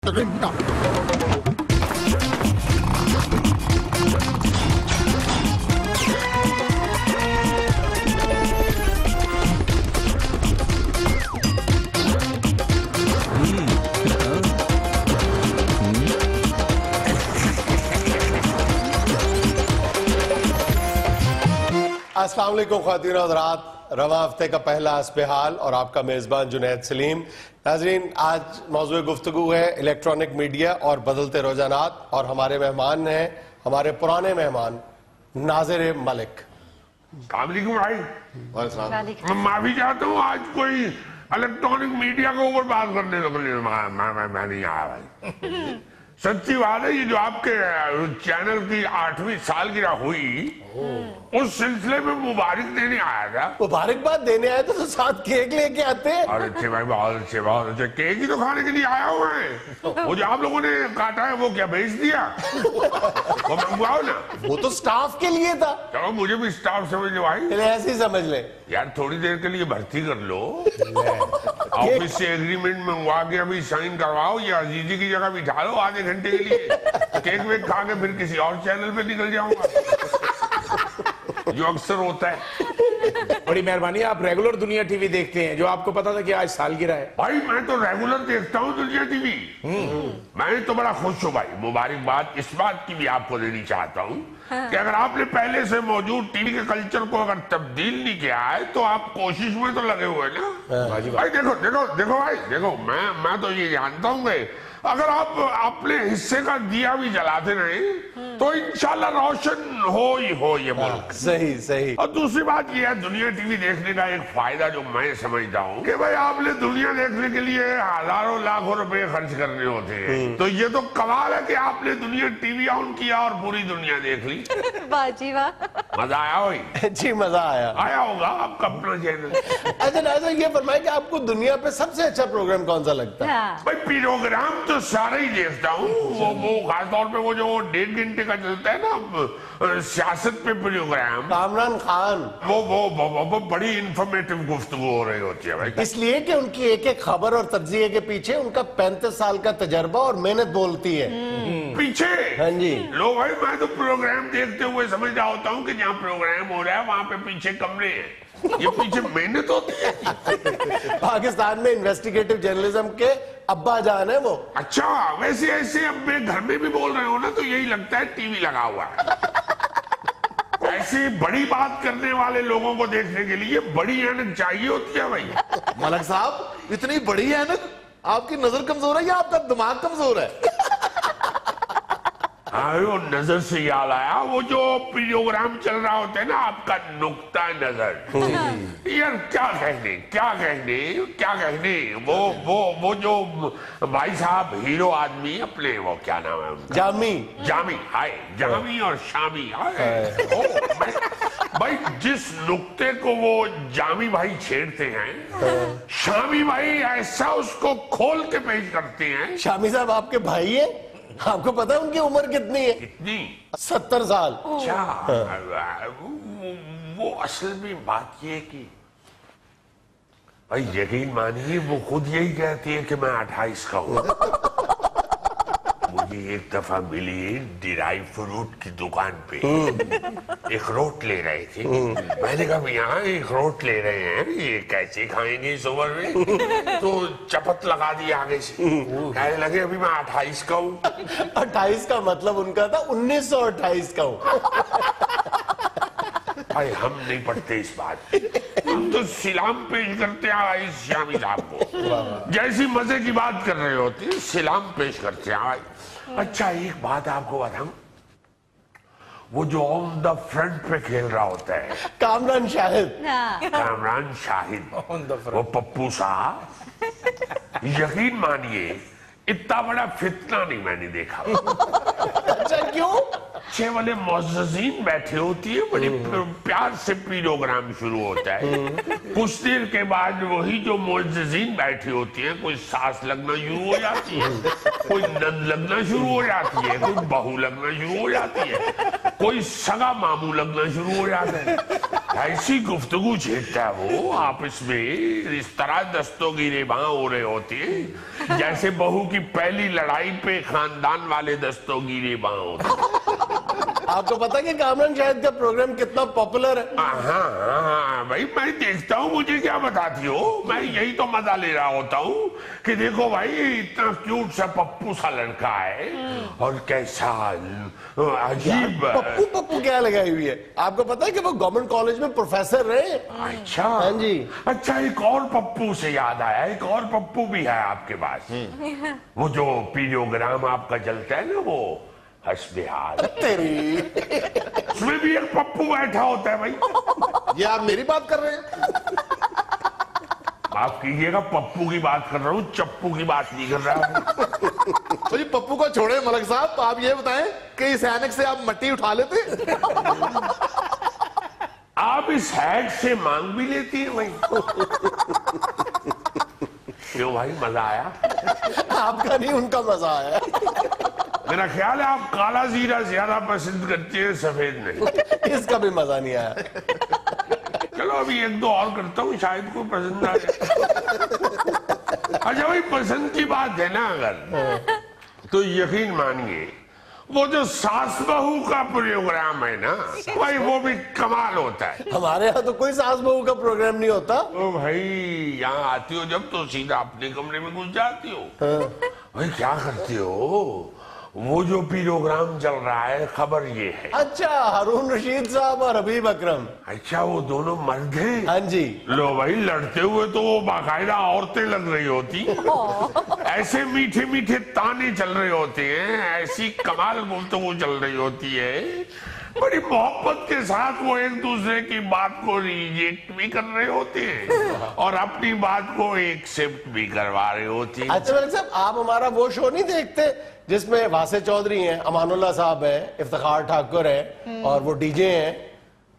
السلام علیکم خواتین و حضرات، رواں ہفتے کا پہلا حسب حال اور آپ کا میزبان جنید سلیم۔ ناظرین، آج موضوع گفتگو ہے الیکٹرانک میڈیا اور بدلتے رجحانات، اور ہمارے مہمان ہیں ہمارے پرانے مہمان ناظر ملک۔ السلام علیکم بھائی، میں معافی چاہتا ہوں، آج کوئی الیکٹرانک میڈیا کے اوپر بات کرنے کے لیے میں نہیں آیا بھائی۔ سچی بات ہے، یہ جو آپ کے چینل کی 8ویں سالگرہ ہوئی اس سلسلے میں مبارک دینے آیا تھا۔ مبارکباد دینے آئے تو ساتھ کیک لے کے آتے ہیں۔ اور اچھے بھائی، بہت اچھے بہت اچھے، کیک ہی تو کھانے کے لیے آیا ہوا ہے۔ وہ جو آپ لوگوں نے کاٹا ہے وہ کیا بیچ دیا؟ وہ منگواؤ نا۔ وہ تو سٹاف کے لیے تھا۔ چلو مجھے بھی سٹاف سمجھ لو بھائی، ایسے ہی سمجھ لیں یار، تھوڑی دیر کے لیے بھرتی کر لو، آفس سے ایگریمنٹ منگوا کے ابھی سائن کرواؤ، یا عزیزی کی جگہ بٹھا لو آدھے گھنٹے کے لیے، کیک ویک کھا کے پھر کسی اور چینل پہ نکل جاؤں گا، جو اکثر ہوتا ہے۔ بڑی مہربانی، آپ ریگولر دنیا ٹی وی دیکھتے ہیں، جو آپ کو پتا تھا کہ آج سالگرہ ہے؟ بھائی میں تو ریگولر دیکھتا ہوں دنیا ٹی وی، میں تو بڑا خوش ہوں بھائی۔ مبارکباد اس بات کی بھی آپ کو دینی چاہتا ہوں کہ اگر آپ نے پہلے سے موجود ٹی وی کے کلچر کو اگر تبدیل نہیں کیا ہے تو آپ کوشش میں تو لگے ہوئے نا بھائی۔ دیکھو بھائی، دیکھو میں تو یہ جانتا ہوں کہ اگر آپ اپنے حصے کا دیا بھی جلاتے رہیں تو انشاءاللہ روشن ہو ہی ہو یہ ملک۔ صحیح صحیح۔ اور دوسری بات یہ ہے، دنیا ٹی وی دیکھنے کا ایک فائدہ جو میں سمجھتا ہوں کہ بھائی آپ نے دنیا دیکھنے کے لیے ہزاروں لاکھوں روپے خرچ کرنے ہوتے ہیں، تو یہ تو کمال ہے کہ آپ نے دنیا ٹی وی آن کیا اور پوری دنیا دیکھ لی۔ واہ جی واہ، مزہ آیا ہوئی؟ جی مزہ آیا ہوگا آپ کا اپنا چینل۔ اچھا ناظر، یہ فرمائے کہ آپ کو دنیا پہ سب سے اچھا پروگرام کون سا لگتا ہے؟ بھائی پروگرام تو سارے ہی دیکھتا ہوں، وہ خاص طور پہ وہ جو 1.5 گھنٹے کا چلتا ہے نا سیاست پہ پروگرام، کامران خان، وہ بڑی انفارمیٹو گفتگو ہو رہی ہوتی ہے بھائی، اس لیے کہ ان کی ایک ایک خبر اور تجزیے کے پیچھے ان کا 35 سال کا تجربہ اور محنت بولتی ہے پیچھے۔ ہاں جی لو بھائی، میں تو پروگرام دیکھتے ہوئے سمجھ رہا ہوتا ہوں کہ جہاں پروگرام ہو رہا ہے وہاں پہ پیچھے کمرے ہیں، یہ پیچھے محنت ہوتی ہے۔ پاکستان میں انویسٹیگیٹو جرنلزم کے ابا جان ہے وہ۔ اچھا، ویسے ایسے اب میں گھر میں بھی بول رہے ہو نا تو یہی لگتا ہے ٹی وی لگا ہوا ہے۔ ایسی بڑی بات کرنے والے لوگوں کو دیکھنے کے لیے بڑی اینک چاہیے ہوتی ہے بھائی۔ ملک صاحب، اتنی بڑی اینک؟ آپ کی نظر کمزور ہے یا آپ کا دماغ کمزور ہے؟ وہ نظر سے یاد آیا، وہ جو پروگرام چل رہا ہوتا ہے نا آپ کا نقطہ نظر، یار کیا کہنے وہ جو بھائی صاحب ہیرو آدمی اپنے، وہ کیا نام ہے ان کا؟ جامی اور شامی۔ بھائی جس نقطے کو وہ جامی بھائی چھیڑتے ہیں، شامی بھائی ایسا اس کو کھول کے پیش کرتے ہیں۔ شامی صاحب آپ کے بھائی ہیں؟ آپ کو پتا ان کی عمر کتنی ہے؟ کتنی؟ 70 سال۔ وہ اصل میں بات یہ ہے کہ بھائی یقین مانیے وہ خود یہی کہتی ہے کہ میں 28 کا ہوں۔ مجھے ایک دفعہ ملی ڈرائی فروٹ کی دکان پہ، اخروٹ لے رہے تھے، میں نے کہا یہاں اخروٹ لے رہے ہیں، یہ کیسے کھائیں گے اس عمر میں؟ تو چپت لگا دی آگے سے، کہنے لگے ابھی میں 28 کا ہوں۔ 28 کا مطلب ان کا تھا 1928 کا ہوں۔ بھائی ہم نہیں پڑھتے اس بات، ہم تو سلام پیش کرتے ہیں اس شامی صاحب کو، جیسی مزے کی بات کر رہے ہوتے ہیں سلام پیش کرتے ہیں۔ اچھا ایک بات آپ کو بتاؤں، وہ جو آن دا فرنٹ پہ کھیل رہا ہوتا ہے کامران شاہد، وہ پپو صاحب، یقین مانیے اتنا بڑا فتنہ نہیں میں نے دیکھا۔ اچھا کیوں؟ اچھے والے معززین بیٹھے ہوتی ہے، بڑے پیار سے پروگرام شروع ہوتا ہے، کچھ دیر کے بعد وہی جو معززین بیٹھی ہوتی ہیں، کوئی ساس لگنا شروع ہو جاتی ہے، کوئی نند لگنا شروع ہو جاتی ہے، کوئی بہو لگنا شروع ہو جاتی ہے۔ कोई सगा मामू लगना शुरू हो जाता है। ऐसी गुफ्तगू छेड़ता है वो आपस में, इस तरह दस्तोगीरे वहां हो रहे होते हैं जैसे बहू की पहली लड़ाई पे खानदान वाले दस्तोगीरे वहां होते। आपको पता है कि कामरान शाहिद का प्रोग्राम कितना पॉपुलर है? हाँ भाई, मैं देखता हूँ, मुझे क्या बताती हो, मैं यही तो मजा ले रहा होता हूँ कि देखो भाई इतना क्यूट सा पप्पू सा लड़का है और कैसा अजीब। पप्पू पप्पू क्या लगाई हुई है? आपको पता है कि वो गवर्नमेंट कॉलेज में प्रोफेसर रहे? अच्छा, हाँ जी। अच्छा, एक और पप्पू से याद आया, एक और पप्पू भी है आपके पास। वो जो पीडियोग्राम आपका चलता है ना, वो हस्बेहाल, तेरी उसमें भी एक पप्पू बैठा होता है भाई। ये आप मेरी बात कर रहे हैं? माफ कीजिएगा, पप्पू की बात कर रहा हूँ, चप्पू की बात नहीं कर रहा। तो ये पप्पू को छोड़े मलक साहब, तो आप ये बताएं कि इस ऐनक से आप मट्टी उठा लेते? आप इस हैट से मांग भी लेती है भाई। क्यों भाई, मजा आया? आपका नहीं, उनका मजा आया। मेरा ख्याल है आप काला जीरा ज्यादा पसंद करते हैं, सफेद नहीं। इसका भी मजा नहीं आया। चलो अभी एक दो और करता हूँ, शायद कोई पसंद आ जाए। अच्छा भाई, पसंद की बात है ना अगर, तो यकीन मानिए वो जो सास बहू का प्रोग्राम है ना भाई, वो भी कमाल होता है। हमारे यहाँ तो कोई सास बहू का प्रोग्राम नहीं होता। ओ भाई, यहाँ आती हो जब तो सीधा अपने कमरे में घुस जाती हो। भाई क्या करती हो? वो जो प्रोग्राम चल रहा है, खबर ये है। अच्छा, हारून रशीद साहब और हबीब अकरम। अच्छा, वो दोनों मर्द हैं? हाँ जी। लो भाई, लड़ते हुए तो वो बाकायदा औरतें लग रही होती, ऐसे मीठे मीठे ताने चल रहे होते हैं, ऐसी कमाल गुफ्तगू चल रही होती है, बड़ी मोहब्बत के साथ वो एक दूसरे की बात को रिजेक्ट भी कर रहे होते हैं और अपनी बात को एक्सेप्ट भी करवा रहे होते हैं। अच्छा मलिक साहब, आप हमारा वो शो नहीं देखते जिसमें वासे चौधरी हैं, अमानुल्लाह साहब हैं, इफ्तिखार ठाकुर हैं और वो डीजे हैं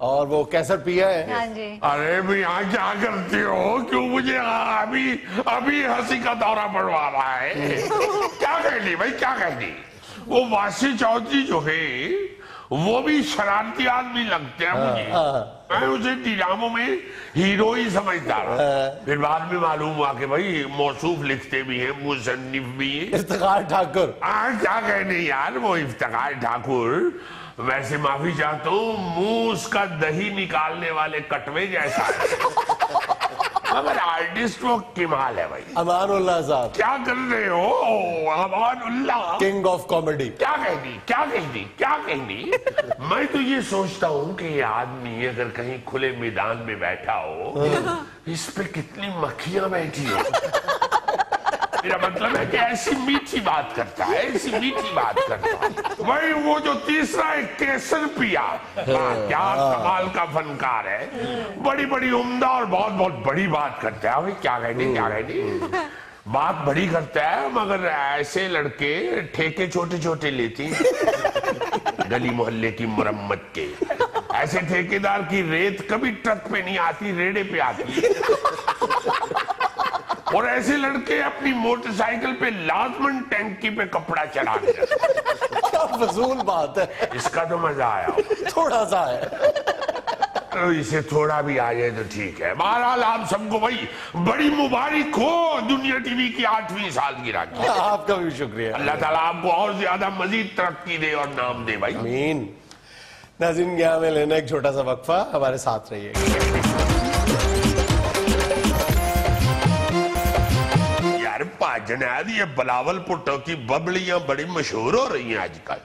और वो कैसर पिया है? हाँ जी। अरे भाई, यहाँ क्या करते हो? क्यों मुझे अभी हंसी का दौरा पड़वा रहा है? क्या कहनी भाई, क्या कहनी? वो वासे चौधरी जो है वो भी शरारती आदमी लगते हैं मुझे। मैं उसे ड्रामों में हीरो ही समझता रहा, फिर बाद में मालूम हुआ कि भाई मौसूफ लिखते भी हैं, मुसन्निफ भी हैं। इफ्तिखार ठाकुर। क्या कहने यार, वो इफ्तिखार ठाकुर वैसे माफी चाहता हूँ, मुंह उसका दही निकालने वाले कटवे जैसा है, मगर आर्टिस्ट वो कमाल है भाई। अमानुल्लाह साहब। क्या कर रहे हो? Amanullah, king of comedy. क्या कहनी, क्या कहनी, क्या कहनी? मैं तो ये सोचता हूँ कि ये आदमी अगर कहीं खुले मैदान में बैठा हो, इस पे कितनी मक्खियां बैठी हो। मेरा मतलब है कि ऐसी मीठी बात करता है, ऐसी मीठी बात करता है भाई। वो जो तीसरा एक केसर पिया, क्या कमाल का फनकार है, बड़ी बड़ी उम्दा और बहुत बहुत बड़ी बात करता है। क्या कहनी, क्या कहनी, बात बड़ी करता है, मगर ऐसे लड़के ठेके छोटे छोटे लेते गली मोहल्ले की मरम्मत के। ऐसे ठेकेदार की रेत कभी ट्रक पे नहीं आती, रेड़े पे आती है। और ऐसे लड़के अपनी मोटरसाइकिल पे लाजमन टैंकी पे कपड़ा चढ़ा के क्या फजूल बात है। इसका तो मजा आया, थोड़ा सा है, तो इसे थोड़ा भी आ जाए तो ठीक है। बहरहाल आप सबको भाई बड़ी मुबारक हो दुनिया टीवी की 8वीं सालगिरह की। आपका भी शुक्रिया। अल्लाह ताला आपको और ज्यादा मजीद तरक्की दे और नाम दे भाई। आमीन। नाज़रीन, यहाँ में लेना एक छोटा सा वक्फा, हमारे साथ रहिएगा। यार पाजनाद, ये बिलावल भुट्टो की बबलियां बड़ी मशहूर हो रही हैं आजकल।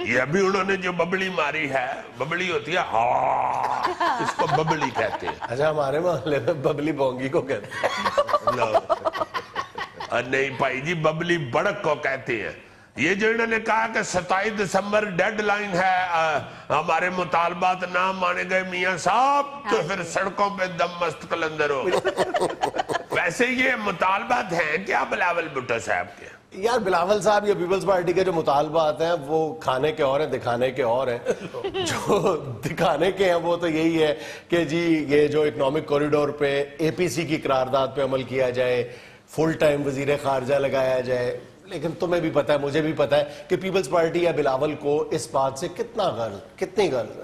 ये अभी उन्होंने जो बबली मारी है, बबली होती है, हाँ, इसको बबली कहते हैं। अच्छा, हमारे मोहल्ले में बबली बोंगी को कहते हैं। और नहीं भाई जी, बबली बड़क को कहते हैं। ये जो इन्होंने कहा कि 27 दिसंबर डेडलाइन है, हमारे मुतालबात ना माने गए मियां साहब, तो फिर सड़कों पे दम मस्त कलंदर हो। वैसे ये मुतालबात हैं क्या बिलावल भुट्टो साहब के? यार, बिलावल साहब, ये पीपल्स पार्टी के जो मुतालबात हैं वो खाने के और हैं, दिखाने के और हैं। जो दिखाने के हैं वो तो यही है कि जी ये जो इकोनॉमिक कॉरिडोर पे APC की करारदाद पे अमल किया जाए, फुल टाइम वजीर खारजा लगाया जाए। لیکن تمہیں بھی پتا ہے, مجھے بھی پتا ہے کہ پیپلز پارٹی یا بلاول کو اس بات سے کتنی غرض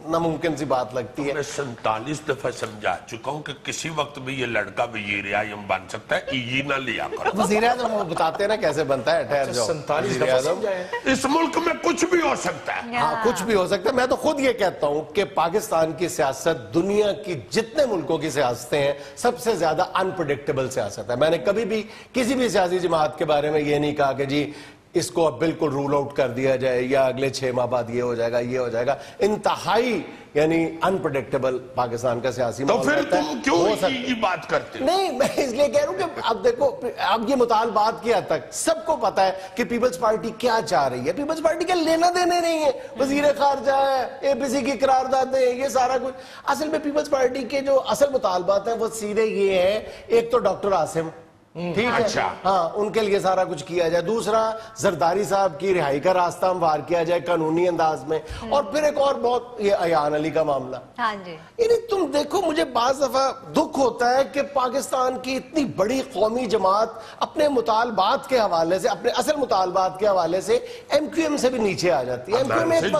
ناممکن سی بات لگتی ہے. میں 47 دفعہ سمجھا چکا ہوں کہ کسی وقت بھی یہ لڑکا وزیر اعظم بن سکتا ہے, ایجی نہ لیا کرو. وزیر اعظم وہ بتاتے ہیں نا کیسے بنتا ہے, ٹھہر جاؤ. 47 دفعہ سمجھائے. اس ملک میں کچھ بھی ہو سکتا ہے. ہاں کچھ بھی ہو سکتا ہے. میں تو خود یہ کہتا ہوں کہ پاکستان کی سیاست دنیا کی جتنے ملکوں کی سیاستیں ہیں سب سے زیادہ انپریڈکٹیبل سیاست ہے. میں نے کبھی بھی کسی بھی سیاسی جماعت کے بارے میں یہ نہیں کہا کہ جی اس کو اب بالکل رول آؤٹ کر دیا جائے یا اگلے 6 ماہ بعد یہ ہو جائے گا یہ ہو جائے گا. انتہائی یعنی انپریڈکٹیبل پاکستان کا سیاسی تو ماحول پھر رہتا ہے. تم کیوں ایجی بات کرتے ہو؟ نہیں, میں اس لیے کہہ رہا ہوں کہ اب دیکھو, اب یہ مطالبات کی حد تک سب کو پتا ہے کہ پیپلز پارٹی کیا چاہ رہی ہے. پیپلز پارٹی کے لینا دینے نہیں ہے, وزیر خارجہ ہے, اے پی سی کی قراردادیں ہیں, یہ سارا کچھ. اصل میں پیپلز پارٹی کے جو اصل مطالبات ہیں وہ سیدھے یہ ہیں, ایک تو ڈاکٹر عاصم, ٹھیک ہے, اچھا, ہاں ان کے لیے سارا کچھ کیا جائے. دوسرا زرداری صاحب کی رہائی کا راستہ ہموار کیا جائے قانونی انداز میں. اور پھر ایک اور بہت یہ ایان علی کا معاملہ. ہاں جی, یعنی تم دیکھو, مجھے بعض دفعہ دکھ ہوتا ہے کہ پاکستان کی اتنی بڑی قومی جماعت اپنے مطالبات کے حوالے سے, اپنے اصل مطالبات کے حوالے سے ایم کیو ایم سے بھی نیچے آ جاتی ہے.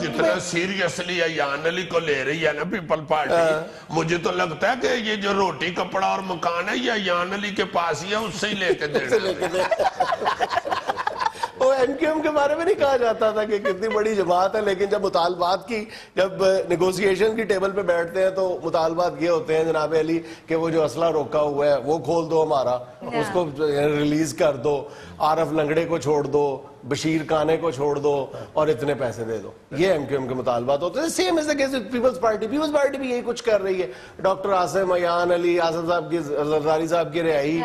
جتنا سیریسلی ایان علی کو لے رہی ہے نا پیپل پارٹی, مجھے تو لگتا ہے کہ یہ جو روٹی کپڑا اور مکان ہے یہ ایان علی کے پاس ہی ہے, اس سے ہی لے کے دینا. وہ ایم کیو ایم کے بارے میں نہیں کہا جاتا تھا کہ کتنی بڑی جماعت ہے, لیکن جب مطالبات کی, جب نیگوسیشن کی ٹیبل پہ بیٹھتے ہیں تو مطالبات یہ ہوتے ہیں جناب علی کہ وہ جو اسلحہ روکا ہوا ہے وہ کھول دو ہمارا, اس کو ریلیز کر دو, عارف لنگڑے کو چھوڑ دو, بشیر کانے کو چھوڑ دو اور اتنے پیسے دے دو. یہ ایم کیو ایم کے مطالبات ہوتے ہیں. Same as a Peoples Party بھی یہی کچھ کر رہی ہے. ڈاکٹر عاصم, ایان علی, آصف صاحب کی, زرداری صاحب کی رہائی,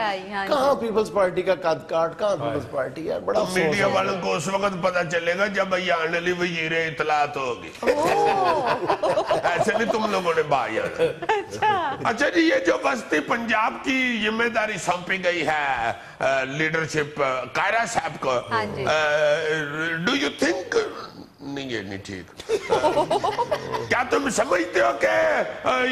کہاں پیپلز پارٹی کا قد کاٹ, کہاں پیپلز پارٹی ہے. بڑا میڈیا والوں کو اس وقت پتا چلے گا جب ایان علی وزیر اطلاعات ہوگی. ایسے نہیں تم لوگوں نے بایا. اچھا جی, یہ جو وسطی پنجاب کی ذمہ داری سونپی گئی ہے لیڈرشپ قائرہ صاحب کو, ڈو یو تھنک, نہیں یہ نہیں ٹھیک, کیا تم سمجھتے ہو کہ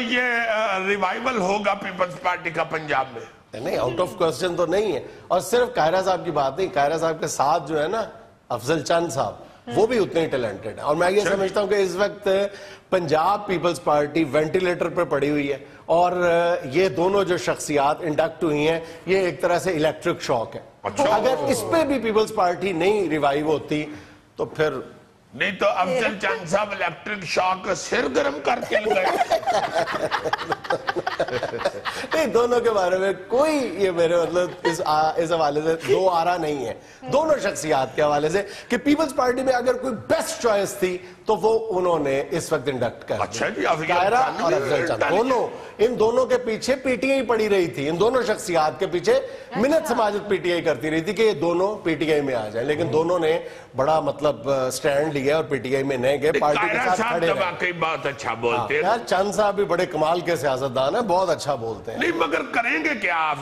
یہ ریوائیول ہوگا پیپلز پارٹی کا پنجاب میں؟ نہیں, آؤٹ آف کوسچن تو نہیں ہے. اور صرف قائرہ صاحب کی بات نہیں, قائرہ صاحب کے ساتھ جو ہے نا افضل چند صاحب, وہ بھی اتنے ہی ٹیلنٹڈ ہیں. اور میں یہ سمجھتا ہوں کہ اس وقت پنجاب پیپلز پارٹی وینٹیلیٹر پہ پڑی ہوئی ہے, اور یہ دونوں جو شخصیات انڈکٹ ہوئی ہیں یہ ایک طرح سے الیکٹرک شاک ہے. اگر اس پہ بھی پیپلز پارٹی نہیں ریوائیو ہوتی تو پھر نہیں تو افضل چند صاحب الیکٹرک شاک سر گرم کر کے لگائے. نہیں, دونوں کے بارے میں کوئی یہ میرے مطلب اس حوالے سے دو آرا نہیں ہے دونوں شخصیات کے حوالے سے کہ پیپلز پارٹی میں اگر کوئی بیسٹ چوائس تھی تو وہ انہوں نے اس وقت انڈکٹ کر دیا. قائرہ اور افضل چند دونوں, ان دونوں کے پیچھے پی ٹی آئی پڑی رہی تھی. ان دونوں شخصیات کے پیچھے منت سماجت پی ٹی آئی کرتی رہی تھی کہ یہ دونوں پی ٹی آئی میں آ جائیں, لیکن دونوں نے بڑا مطلب سٹینڈ لیا اور پی ٹی آئی میں نہیں گئے, پارٹی کے ساتھ کھڑے رہے. واقعی بہت اچھا بولتے ہیں یار, چند صاحب بھی بڑے کمال کے سیاستدان ہیں, بہت اچھا بولتے ہیں. نہیں مگر کریں گے کیا آپ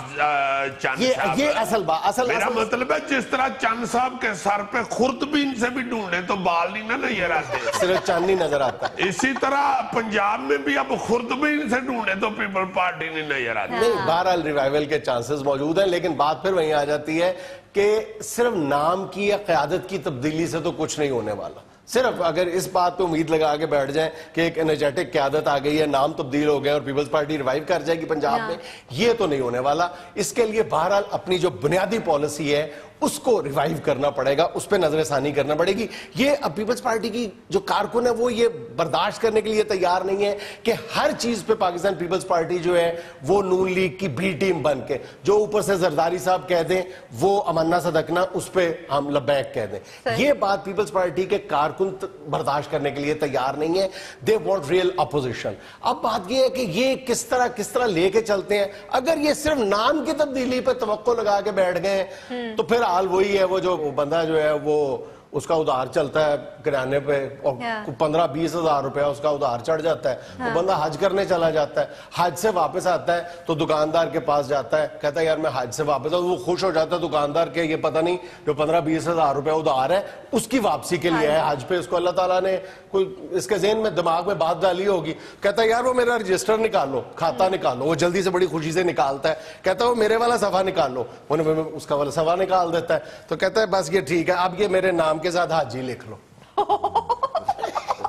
چند صاحب؟ یہ اصل بات, میرا مطلب ہے جس طرح چند صاحب کے سر پہ خوردبین سے بھی ڈھونڈے تو بال نہیں نہ نظر آتے, صرف چند نہیں نظر آتا. اسی طرح پنجاب میں بھی اب خوردبین سے ڈھونڈے تو پیپل پارٹی نہیں نظر آتی. نہیں, بہرحال ریوائیول کے چانسز موجود ہیں, لیکن بات پھر وہیں آ جاتی ہے کہ صرف نام کی یا قیادت کی تبدیلی سے تو کچھ نہیں ہونے والا. صرف اگر اس بات پہ امید لگا کے بیٹھ جائیں کہ ایک انرجیٹک قیادت آ گئی ہے, نام تبدیل ہو گئے اور پیپلز پارٹی ریوائیو کر جائے گی پنجاب میں, یہ تو نہیں ہونے والا. اس کے لیے بہرحال اپنی جو بنیادی پالیسی ہے اس کو ریوائیو کرنا پڑے گا, اس پہ نظر ثانی کرنا پڑے گی. یہ اب پیپلز پارٹی کی جو کارکن ہے وہ یہ برداشت کرنے کے لیے تیار نہیں ہے کہ ہر چیز پہ پاکستان پیپلز پارٹی جو ہے وہ نون لیگ کی بی ٹیم بن کے, جو اوپر سے زرداری صاحب کہہ دیں وہ امنا صدقنا, اس پہ ہم لبیک کہہ دیں. یہ بات پیپلز پارٹی کے کارکن برداشت کرنے کے لیے تیار نہیں ہے. They want real opposition. اب بات یہ ہے کہ یہ کس طرح لے کے چلتے ہیں. اگر یہ صرف نام کی تبدیلی پہ توقع لگا کے بیٹھ گئے تو پھر حال وہی ہے, وہ جو بندہ جو ہے وہ उसका उधार चलता है किराने पे और 15-20 हज़ार रुपया उसका उधार चढ़ जाता है, तो बंदा हज करने चला जाता है, हज से वापस आता है तो दुकानदार के पास जाता है, कहता है यार मैं हज से वापस, वो खुश हो जाता है दुकानदार के, ये पता नहीं जो 15-20 हज़ार रुपया उधार है उसकी वापसी के लिए है हज पे, उसको अल्लाह ताला ने कोई इसके ज़हन में दिमाग में बात डाली होगी, कहता है यार वो मेरा रजिस्टर निकालो, खाता निकालो, वो जल्दी से बड़ी खुशी से निकालता है, कहता है वो मेरे वाला सफा निकालो, उन्हें उसका वाला सफा निकाल देता है, तो कहता है बस ये ठीक है, अब ये मेरे नाम के साथ हाजी लिख लो।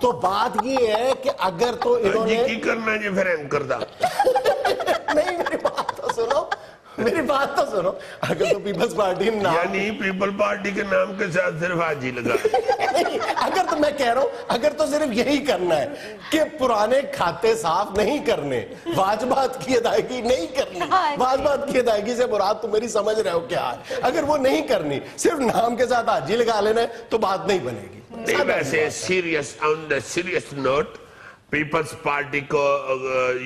तो बात ये है कि अगर तो इन्होंने की करना जी फिर एंकर दा नहीं, मेरी बात तो सुनो, मेरी बात तो सुनो, अगर तो पीपल्स पार्टी ने नाम, यानी पीपल पार्टी के नाम के साथ सिर्फ हाजी लगा अगर तो मैं कह रहा हूं, अगर तो सिर्फ यही करना है कि पुराने खाते साफ नहीं करने, वाजबात की अदायगी नहीं करनी, वाजबात की अदायगी से मुराद तुम मेरी समझ रहे हो क्या है, अगर वो नहीं करनी, सिर्फ नाम के साथ हाजी लगा लेना है तो बात नहीं बनेगी। नहीं, वैसे serious on the serious note Peoples Party को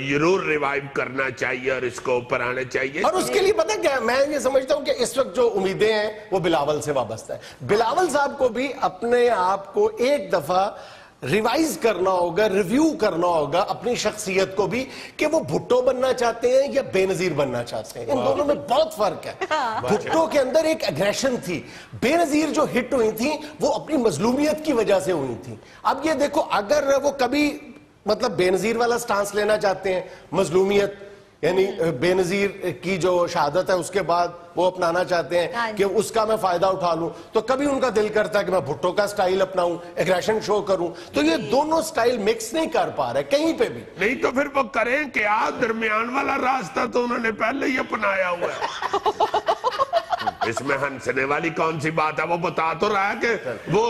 जरूर रिवाइव करना चाहिए और इसको ऊपर आना चाहिए, और उसके लिए पता क्या, मैं ये समझता हूं कि इस वक्त जो उम्मीदें हैं वो बिलावल से वाबस्ता है। बिलावल साहब को भी अपने आप को एक दफा रिवाइज करना होगा, रिव्यू करना होगा अपनी शख्सियत को भी, कि वो भुट्टो बनना चाहते हैं या बेनजीर बनना चाहते हैं। इन दोनों में बहुत फर्क है। भुट्टो के अंदर एक एग्रेशन थी, बेनजीर जो हिट हुई थी वो अपनी मजलूमियत की वजह से हुई थी। अब ये देखो, अगर वो कभी मतलब बेनजीर वाला स्टांस लेना चाहते हैं, मजलूमियत यानी बेनजीर की जो शहादत है उसके बाद वो अपनाना चाहते हैं कि उसका मैं फायदा उठा लूं, तो कभी उनका दिल करता है कि मैं भुट्टो का स्टाइल अपनाऊं, एग्रेशन शो करूं, तो ये दोनों स्टाइल मिक्स नहीं कर पा रहे कहीं पे भी। नहीं तो फिर वो करें क्या, दरमियान वाला रास्ता तो उन्होंने पहले ही अपनाया हुआ है। इसमें हंसने वाली कौन सी बात है, वो बता तो रहा है कि वो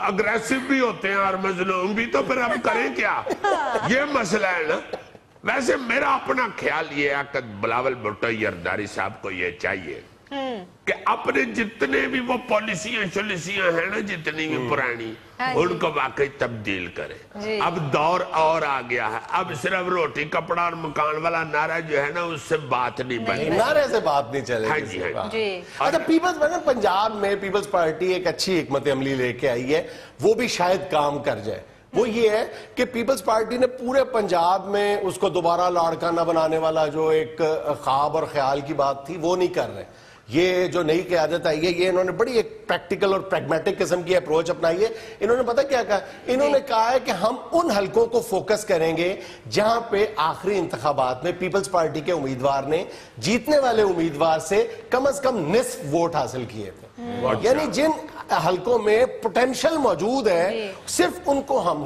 अग्रेसिव भी होते हैं और मजलूम भी, तो फिर हम करें क्या, ये मसला है ना। वैसे मेरा अपना ख्याल ये है कि बिलावल भुट्टो जरदारी साहब को ये चाहिए कि अपने जितने भी वो पॉलिसियां शॉलिसियां हैं ना, जितनी भी पुरानी, उनको वाकई तब्दील करे। अब दौर और आ गया है, अब सिर्फ रोटी कपड़ा और मकान वाला नारा जो है ना उससे बात नहीं बनी, नारे से बात नहीं चलेगी। हाँ जी, हाँ जी। अच्छा, पीपल्स पंजाब में पीपल्स पार्टी एक अच्छी हिकमत अमली लेके आई है, वो भी शायद काम कर जाए। वो ये है कि पीपल्स पार्टी ने पूरे पंजाब में उसको दोबारा लाड़काना बनाने वाला जो एक ख्वाब और ख्याल की बात थी वो नहीं कर रहे। ये जो नई क़यादत आई है, ये इन्होंने बड़ी एक प्रैक्टिकल और प्रैग्मेटिक किस्म की अप्रोच अपनाई है। इन्होंने पता क्या कहा, इन्होंने कहा है कि हम उन हलकों को फोकस करेंगे जहां पे आखिरी इंतखाबात में पीपल्स पार्टी के उम्मीदवार ने जीतने वाले उम्मीदवार से कम निस्फ वोट हासिल किए थे, यानी जिन हलकों में पोटेंशियल मौजूद है सिर्फ उनको हम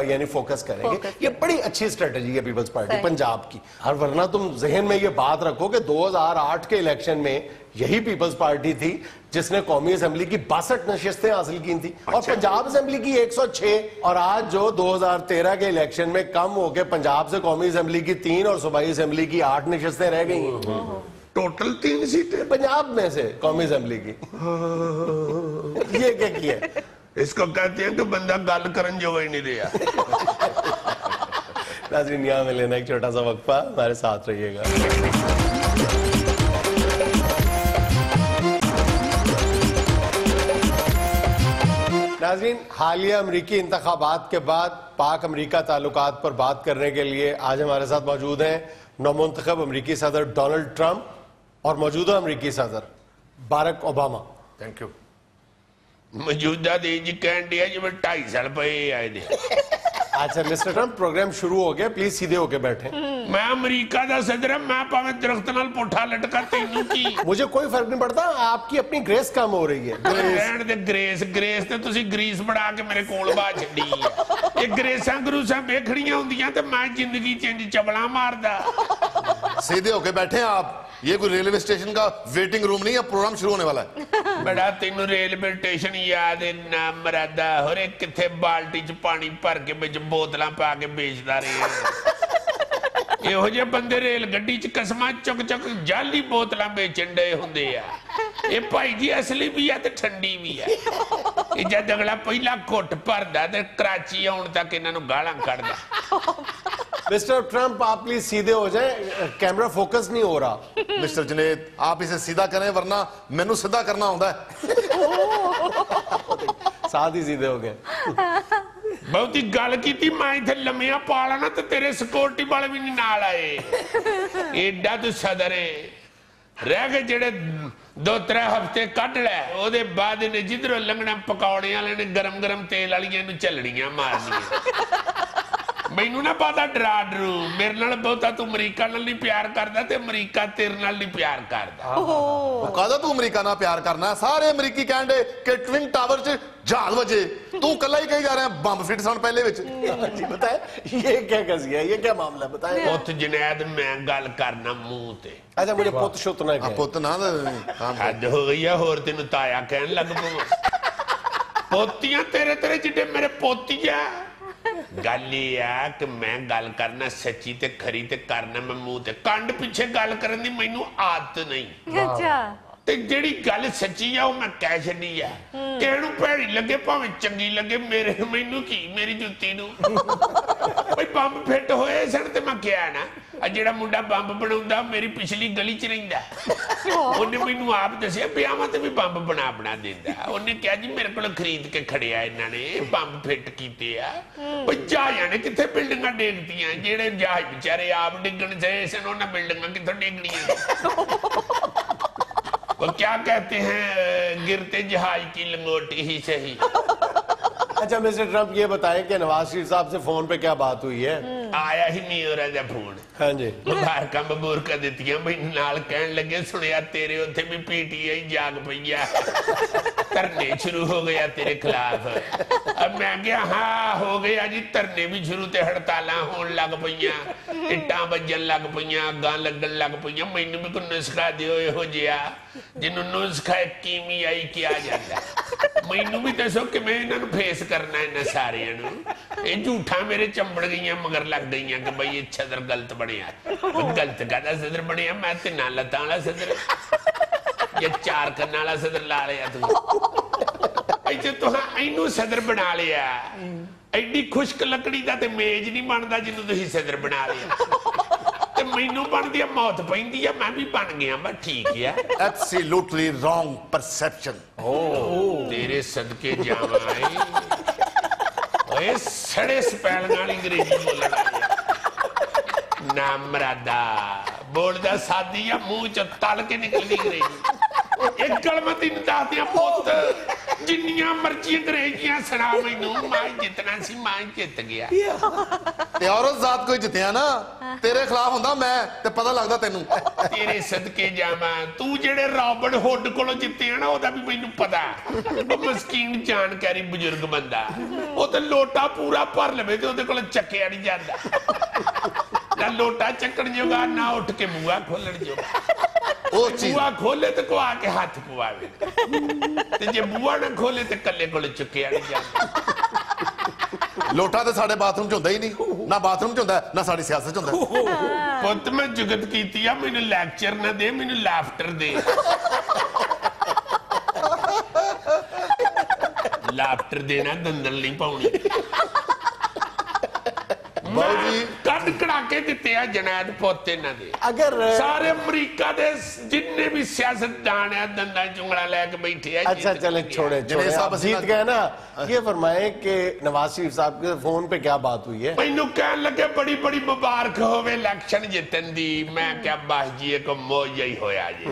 यानी फोकस करेंगे। ये बड़ी अच्छी स्ट्रेटेजी है पीपल्स पार्टी पंजाब की। और वरना तुम जहन में ये बात रखो कि 2008 के इलेक्शन में यही पीपल्स पार्टी थी जिसने कौमी असेंबली की 62 नशिस्तें हासिल की थी, और पंजाब असेंबली की 106, और आज जो 2013 के इलेक्शन में कम होकर पंजाब से कौमी असेंबली की 3 और सूबाई असेंबली की 8 नशिस्तें रह गई। टोटल 3 सीटें पंजाब में से कौमी असेंबली की। ये क्या किया, इसको कहते हैं कि बंदा गल करन जो ही नहीं दिया। नाज़रीन, यहाँ में लेना एक छोटा सा वक्फा, हमारे साथ रहिएगा। नाज़रीन, हालिया अमरीकी इंतखाबात के बाद पाक अमरीका ताल्लुकात पर बात करने के लिए आज हमारे साथ मौजूद हैं नौमुंतखब अमरीकी सदर डोनाल्ड ट्रंप और मौजूदा अमरीकी सदर बारक ओबामा। Thank you. मौजूदा दी जी कहन दिया जी मैं 2.5 साल पहले आए थे। अच्छा मिस्टर ट्रंप, प्रोग्राम शुरू हो गया, प्लीज सीधे होके बैठे। मैं अमरीका का सदर मैं भावे दरख्त नाल पुठा लटका तेनू की, मुझे कोई फर्क नहीं पड़ता, आपकी अपनी ग्रेस कम हो रही है। रहन दे ग्रेस ते तुसी ग्रीस बना के मेरे कोल बा छड्डी है। ये ग्रेसां ग्रूसां वेखणियां हुंदियां ते मैं जिंदगी च चबला मारदा। सीधे होके बैठे आप, ये कोई रेलवे स्टेशन का वेटिंग रूम नहीं है, प्रोग्राम शुरू होने वाला है। बड़ा तेनू रेलवे स्टेशन याद है ना मरादा, होरे किथे बाल्टी च पानी भर के विच बोतलां पा के बेचदा रहे। ਇਹੋ ਜਿਹੇ ਬੰਦੇ ਰੇਲ ਗੱਡੀ 'ਚ ਕਸਮਾਂ ਚੁੱਕ ਜਾਲੀ ਬੋਤਲਾਂ ਵੇਚਣ ਡਏ ਹੁੰਦੇ ਆ। ਇਹ ਭਾਈ ਜੀ ਅਸਲੀ ਵੀ ਆ ਤੇ ਠੰਡੀ ਵੀ ਆ। ਇਹ ਜਦ ਅਗਲਾ ਪਹਿਲਾ ਘੁੱਟ ਭਰਦਾ ਤੇ ਕਰਾਚੀ ਆਉਣ ਤੱਕ ਇਹਨਾਂ ਨੂੰ ਗਾਲਾਂ ਕੱਢਦਾ। मिस्टर ट्रंप, आप प्लीज सीधे हो जाएं, कैमरा फोकस नहीं हो रहा। मिस्टर जुनेद, आप इसे सीधा करें वरना मैनू सीधा करना होता है। साथ ही सीधे हो गए। ਬਹੁਤੀ ਗੱਲ ਕੀਤੀ ਮੈਂ ਇੱਥੇ ਲੰਮੀਆਂ ਪਾ ਲੈਣਾ ਤੇ ਤੇਰੇ ਸਿਕਿਉਰਿਟੀ ਵਾਲੇ ਵੀ ਨਹੀਂ ਨਾਲ ਆਏ। ਏਡਾ ਤੂੰ ਸਦਰ ਏ। ਰਹਿ ਗਏ ਜਿਹੜੇ 2-3 ਹਫ਼ਤੇ ਕੱਢ ਲੈ, ਉਹਦੇ ਬਾਅਦ ਇਹਨੇ ਜਿੱਧਰੋਂ ਲੰਘਣਾ ਪਕੌੜੇ ਵਾਲੇ ਨੇ ਗਰਮ ਗਰਮ ਤੇਲ ਵਾਲੀਆਂ ਨੂੰ ਝੱਲੜੀਆਂ ਮਾਰਨੀਆਂ। ਮੈਨੂੰ ਨਾ ਪਤਾ ਡਰਾ ਡਰੂ, ਮੇਰੇ ਨਾਲ ਬਹੁਤਾ ਤੂੰ ਅਮਰੀਕਾ ਨਾਲ ਨਹੀਂ ਪਿਆਰ ਕਰਦਾ ਤੇ ਅਮਰੀਕਾ ਤੇਰੇ ਨਾਲ ਨਹੀਂ ਪਿਆਰ ਕਰਦਾ। ਕਾਹਦਾ ਤੂੰ ਅਮਰੀਕਾ ਨਾਲ ਪਿਆਰ ਕਰਨਾ? ਸਾਰੇ ਅਮਰੀਕੀ ਕਹਿੰਦੇ ਕਿ ਟਵਿਨ ਟਾਵਰ 'ਚ ਜਹਾਜ਼ ਵਜੇ, ਤੂੰ ਕੱਲਾ ਹੀ ਕਹੀ ਜਾ ਰਿਹਾ ਬੰਬ ਫਿੱਟ ਸਣ ਪਹਿਲੇ ਵਿੱਚ। जी बताए ये क्या कजिया, ये क्या मामला है, बताए। ਪੁੱਤ ਜਨੈਦ ਮੈਂ ਗੱਲ ਕਰਨਾ ਮੂੰਹ ਤੇ। अच्छा मुझे पुत शुत ना कहे। ਪੁੱਤ ਨਾ ਹੱਦ ਹੋ ਗਈ ਆ, ਹੋਰ ਤੈਨੂੰ ਤਾਇਆ ਕਹਿਣ ਲੱਗ ਪਵਾਂ। ਪੋਤੀਆਂ ਤੇਰੇ ਤੇਰੇ ਜਿੱਡੇ ਮੇਰੇ ਪੋਤੀ ਆ। ਗੱਲ ਇਹ ਆ ਕਿ ਮੈਂ ਗੱਲ ਕਰਨਾ ਸੱਚੀ ਤੇ ਖਰੀ ਤੇ ਕਰਨਾ ਮੈਂ ਮੂੰਹ ਤੇ। ਕੰਡ ਪਿੱਛੇ ਗੱਲ ਕਰਨ ਦੀ ਮੈਨੂੰ ਆਦਤ ਨਹੀਂ। ਅੱਛਾ ਤੇ ਜਿਹੜੀ ਗੱਲ ਸੱਚੀ ਆ ਉਹ ਮੈਂ ਕਹਿ ਛੱਡੀ ਆ। ਕਿਸੇ ਨੂੰ ਭੈੜੀ ਲੱਗੇ ਭਾਵੇਂ ਚੰਗੀ ਲੱਗੇ, ਮੈਨੂੰ ਕੀ, ਮੇਰੀ ਜੁੱਤੀ ਨੂੰ। ਬਈ ਬੰਬ ਫਿੱਟ ਹੋਏ ਸਨ ਤੇ ਮੈਂ ਕਿਹਾ ਨਾ, ਆ ਜਿਹੜਾ ਮੁੰਡਾ ਬੰਬ ਬਣਾਉਂਦਾ ਮੇਰੀ ਪਿਛਲੀ ਗਲੀ 'ਚ ਰਹਿੰਦਾ, ਉਹਨੇ ਮੈਨੂੰ ਆਪ ਦੱਸਿਆ ਵਿਆਹਾਂ ਤੇ ਵੀ ਬੰਬ ਬਣਾ ਦਿੰਦਾ। ਉਹਨੇ ਕਿਹਾ ਜੀ ਮੇਰੇ ਕੋਲ ਖਰੀਦ ਕੇ ਖੜਿਆ ਇਹਨਾਂ ਨੇ, ਬੰਬ ਫਿੱਟ ਕੀਤੇ ਆ। ਬਈ ਜਹਾਜ਼ਾਂ ਨੇ ਕਿੱਥੇ ਬਿਲਡਿੰਗਾਂ ਡੇਗਤੀਆਂ? ਜਿਹੜੇ ਜਹਾਜ਼ ਵਿਚਾਰੇ ਆਪ ਡਿੱਗਣ ਚਾਹੇ ਸਨ, ਉਹਨਾਂ ਬਿਲਡਿੰਗਾਂ ਕਿੱਥੋਂ ਡੇਗਣੀਆਂ? वो क्या कहते हैं, गिरते जहाज की लंगोटी ही सही। अच्छा मिस्टर ट्रंप ये बताएं कि नवाज शरीफ साहब से फोन पे क्या बात हुई है? आया ही नहीं हो रहा फोन। हाँ जी। मुबारਕਾਂ ਮਬੂਰਕਾਂ ਦਿੱਤੀਆਂ ਬਈ, ਨਾਲ ਕਹਿਣ ਲੱਗੇ ਸੁਣਿਆ ਤੇਰੇ ਉੱਥੇ ਵੀ ਪੀਟੀਆਈ ਜਾਗ ਪਈ ਆ, ਧਰਨੇ ਸ਼ੁਰੂ ਹੋ ਗਿਆ ਤੇਰੇ ਖਿਲਾਫ। ਅਬ ਮੈਂ ਕਿਹਾ ਹਾਂ ਹੋ ਗਿਆ ਜੀ, ਧਰਨੇ ਵੀ ਸ਼ੁਰੂ ਤੇ ਹੜਤਾਲਾਂ ਹੋਣ ਲੱਗ ਪਈਆਂ, ਇੱਟਾਂ ਵੱਜਣ ਲੱਗ ਪਈਆਂ, ਅੱਗਾਂ ਲੱਗਣ ਲੱਗ ਪਈਆਂ। ਮੈਨੂੰ ਵੀ ਕੋਈ ਨੁਸਖਾ ਦਿਓ ਇਹੋ ਜਿਹਾ ਜਿਹਨੂੰ ਨੁਸਖਾ ਕੀਮੀਆਈ ਕਿਹਾ ਜਾਂਦਾ। ਮੈਨੂੰ ਵੀ ਦੱਸੋ ਕਿਵੇਂ ਇਹਨਾਂ ਨੂੰ ਫੇਸ ਕਰਨਾ ਇਹਨਾਂ ਸਾਰਿਆਂ ਨੂੰ। ਇਹ ਝੂਠਾਂ ਮੇਰੇ ਚੰਬੜ ਗਈਆਂ ਮਗਰ ਲੱਗ ਗਈਆਂ ਕਿ ਬਈ ਇਹ ਸਦਰ ਗਲਤ ਬਣਿਆ। ਗਲਤ ਕਾਹਦਾ ਸਦਰ ਬਣਿਆ? ਮੈਂ ਤੇ ਨਾ ਲੱਤਾਂ ਵਾਲਾ ਸਦਰ ਜਾਂ 4 ਕੰਨਾਂ ਵਾਲਾ ਸਦਰ ਲਾ ਲਿਆ ਤੂੰ। ਇੱਥੇ ਤੁਹਾਂ ਇਹਨੂੰ ਸਦਰ ਬਣਾ ਲਿਆ। ਐਡੀ ਖੁਸ਼ਕ ਲੱਕੜੀ ਦਾ ਤੇ ਮੇਜ਼ ਨਹੀਂ ਬਣਦਾ ਜਿਹਨੂੰ ਤੁਸੀਂ ਸਦਰ ਬਣਾ ਲਿਆ। ਤੇ ਮੈਨੂੰ ਬਣਦੀ ਆ ਮੌਤ ਪੈਂਦੀ ਆ, ਮੈਂ ਵੀ ਬਣ ਗਿਆ। ਮੈਂ ਠੀਕ ਆ। Absolutely wrong perception. ਤੇਰੇ ਸਦਕੇ ਜਾਵਾਂ ਓਏ ਸੜੇ ਸਪੈਲਿੰਗ ਵਾਲੀ ਅੰਗਰੇਜ਼ੀ ਬੋਲਣ ਵਾਲੀ ਨਾ ਮਰਾਦਾ ਬੋਲਦਾ ਸਾਦੀ ਆ, ਮੂੰਹ ਚ ਤਲ ਕੇ ਨਿਕਲਦੀ ਅੰਗਰੇਜ਼ੀ। ਇੱਕ ਗੱਲ ਮੈਂ ਤੈਨੂੰ ਦੱਸਦੀ ਆ ਪੁੱਤ, ਜਿੰਨੀਆਂ ਮਰਜ਼ੀ ਅੰਗਰੇਜ਼ੀਆਂ ਸੁਣਾ ਮੈਨੂੰ, ਮੈਂ ਜਿੱਤਣਾ ਸੀ ਮੈਂ ਜਿੱਤ ਗਿਆ। ਤੇ ਔਰਤ ਜ਼ਾਤ ਕੋਈ ਜਿੱਤਿਆ ਨਾ, ਤੇਰੇ ਖਿਲਾਫ ਹੁੰਦਾ ਮੈਂ ਤੇ ਪਤਾ ਲੱਗਦਾ ਤੈਨੂੰ। ਤੇਰੇ ਸਦਕੇ ਜਾਵਾਂ, ਤੂੰ ਜਿਹੜੇ ਰਾਬਰਟ ਹੁੱਡ ਕੋਲੋਂ ਜਿੱਤੇ ਆ ਨਾ, ਉਹਦਾ ਵੀ ਮੈਨੂੰ ਪਤਾ। ਉਹ ਮਸਕੀਨ ਜਾਣਕਾਰੀ ਬਜ਼ੁਰਗ ਬੰਦਾ, ਉਹ ਤੇ ਲੋਟਾ ਪੂਰਾ ਭਰ ਲਵੇ ਤੇ ਉਹਦੇ ਕੋਲ ਚੱਕਿਆ ਨਹੀਂ ਜਾਂਦਾ। ਨਾ ਲੋਟਾ ਚੱਕਣ ਜੋਗਾ, ਨਾ ਉੱਠ ਕੇ ਬੂਆ ਖੋਲਣ ਜੋਗਾ। ਉਹ ਚੀਜ਼ ਬੂਆ ਖੋਲੇ ਤੇ ਕੋ ਆ ਕੇ ਹੱਥ ਪਵਾਵੇ, ਤੇ ਜੇ ਬੂਆ ਨਾ ਖੋਲੇ ਤੇ ਕੱਲੇ ਕੋਲ ਚੁੱਕਿਆ ਨਹੀਂ ਜਾਂਦਾ। ਲੋਟਾ ਤੇ ਸਾਡੇ ਬਾਥਰੂਮ 'ਚ ਹੁੰਦਾ ਹੀ ਨਹੀਂ, ਨਾ ਬਾਥਰੂਮ 'ਚ ਹੁੰਦਾ ਨਾ ਸਾਡੀ ਸਿਆਸਤ 'ਚ ਹੁੰਦਾ। ਪੁੱਤ ਮੈਂ ਜੁਗਤ ਕੀਤੀ ਆ, ਮੈਨੂੰ ਲੈਕਚਰ ਨਾ ਦੇ, ਮੈਨੂੰ ਲਾਫਟਰ ਦੇ। ਲਾਫਟਰ ਦੇਣਾ, ਦੰਦਲ ਨਹੀਂ ਪਾਉਣੀ। ਬਾਊ ਜੀ ਕੱਢ ਕੜਾਕੇ ਦਿੱਤੇ ਆ ਜਨੈਦ ਪੁੱਤ ਇਹਨਾਂ ਦੇ। अगर ਸਾਰੇ ਅਮਰੀਕਾ ਦੇ ਜਿੰਨੇ ਵੀ ਸਿਆਸਤਦਾਨ ਆ ਦੰਦਾਂ ਚੁੰਗੜਾ ਲੈ ਕੇ बैठे आ। अच्छा चले छोड़े छोड़े, आप जीत गए ना। ये फरमाए कि नवाज शरीफ साहब के फोन पे क्या बात हुई है? ਮੈਨੂੰ ਕਹਿਣ ਲੱਗੇ ਬੜੀ ਬੜੀ ਮੁਬਾਰਕ ਹੋਵੇ ਇਲੈਕਸ਼ਨ ਜਿੱਤਣ ਦੀ। ਮੈਂ ਕਿਹਾ ਬਸ ਜੀ ਇੱਕ ਮੌਜ ਹੀ ਹੋਇਆ ਜੀ।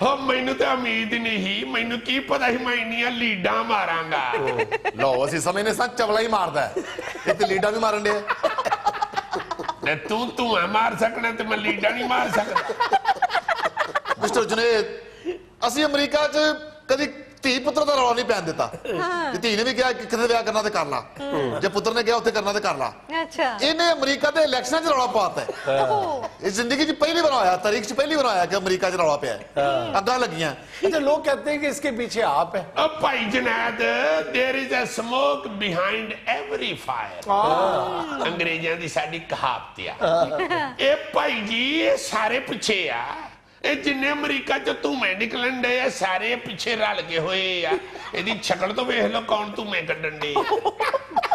ਹੋ ਮੈਨੂੰ ਤਾਂ ਉਮੀਦ ਨਹੀਂ, ਮੈਨੂੰ ਕੀ ਪਤਾ ਸੀ ਮੈਂ ਇੰਨੀਆਂ ਲੀਡਾਂ ਮਾਰਾਂਗਾ। ਲਓ ਅਸੀਂ ਸਮਝਨੇ ਸਾਂ ਚਵਲਾ ਹੀ ਮਾਰਦਾ ਇਹ ਤੇ ਲੀਡਾਂ ਵੀ ਮਾਰਨ ਦੇ। ਤੇ ਤੂੰ ਧੂਆਂ ਮਾਰ ਸਕਣਾ ਤੇ ਮੈਂ ਲੀਡਾਂ ਨਹੀਂ ਮਾਰ ਸਕਦਾ। ਮਿਸਟਰ ਜੁਨੇਦ, ਅਸੀਂ ਅਮਰੀਕਾ 'ਚ ਕਦੀ ਧੀ ਪੁੱਤਰ ਦਾ ਰੌਲਾ ਨਹੀਂ ਪੈਣ ਦਿੱਤਾ। ਤੇ ਧੀ ਨੇ ਵੀ ਕਿਹਾ ਕਿ ਕਿਤੇ ਵਿਆਹ ਕਰਨਾ ਤੇ ਕਰ ਲਾ, ਜੇ ਪੁੱਤਰ ਨੇ ਕਿਹਾ ਉੱਥੇ ਕਰਨਾ ਤੇ ਕਰ ਲਾ। ਅੱਛਾ ਇਹਨੇ ਅਮਰੀਕਾ ਦੇ ਇਲੈਕਸ਼ਨਾਂ 'ਚ ਰੌਲਾ ਪਾਤਾ ਹੈ। ਇਹ ਜ਼ਿੰਦਗੀ 'ਚ ਪਹਿਲੀ ਵਾਰ ਹੋਇਆ, ਤਾਰੀਖ 'ਚ ਪਹਿਲੀ ਵਾਰ ਹੋਇਆ ਕਿ ਅਮਰੀਕਾ 'ਚ ਰੌਲਾ ਪਿਆ। ਅੱਗਾਂ ਲੱਗੀਆਂ। अच्छा लोग कहते हैं कि इसके पीछे आप है। अब भाई जनाद, there is a smoke behind every fire. अंग्रेजां दी साडी कहावत आ। ਇਹ ਭਾਈ ਜੀ ਇਹ ਸਾਰੇ ਪਿੱਛੇ ਆ। ਇਹ ਜਿੰਨੇ ਅਮਰੀਕਾ ਚ ਧੂਮੇ ਨਿਕਲਣ ਦੇ ਆ ਸਾਰੇ ਪਿੱਛੇ ਰਲ ਕੇ ਹੋਏ ਆ। ਇਹਦੀ ਸ਼ਕਲ ਤੋਂ ਵੇਖ ਲਓ ਕੌਣ ਧੂਮੇ ਕੱਢਣ ਦੇ।